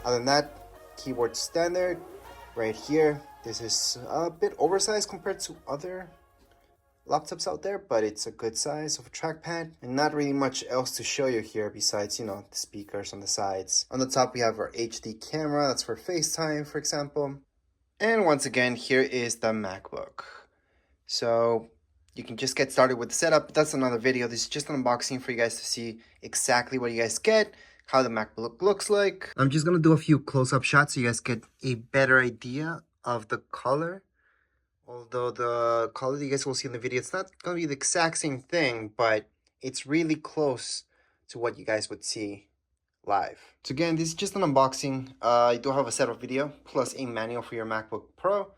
Other than that, keyboard standard right here. This is a bit oversized compared to other laptops out there, but it's a good size of a trackpad, and not really much else to show you here besides, the speakers on the sides. On the top, we have our HD camera. That's for FaceTime, for example. And once again, here is the MacBook. So you can just get started with the setup. That's another video. This is just an unboxing for you guys to see exactly what you guys get, how the MacBook looks like. I'm just gonna do a few close-up shots so you guys get a better idea of the color. Although the color you guys will see in the video, it's not gonna be the exact same thing, but it's really close to what you guys would see live. So again, this is just an unboxing. I do have a setup video plus a manual for your MacBook Pro.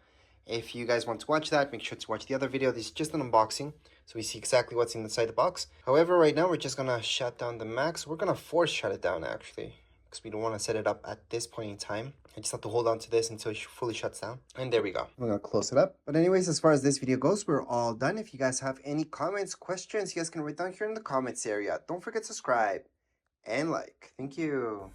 If you guys want to watch that, make sure to watch the other video. This is just an unboxing, so we see exactly what's inside the box. However, right now we're just gonna shut down the Mac. So we're gonna force shut it down actually, because we don't want to set it up at this point in time. I just have to hold on to this until it fully shuts down. And there we go. I'm gonna close it up. But anyways, as far as this video goes, we're all done. If you guys have any comments, questions, you guys can write down here in the comments area. Don't forget to subscribe and like. Thank you.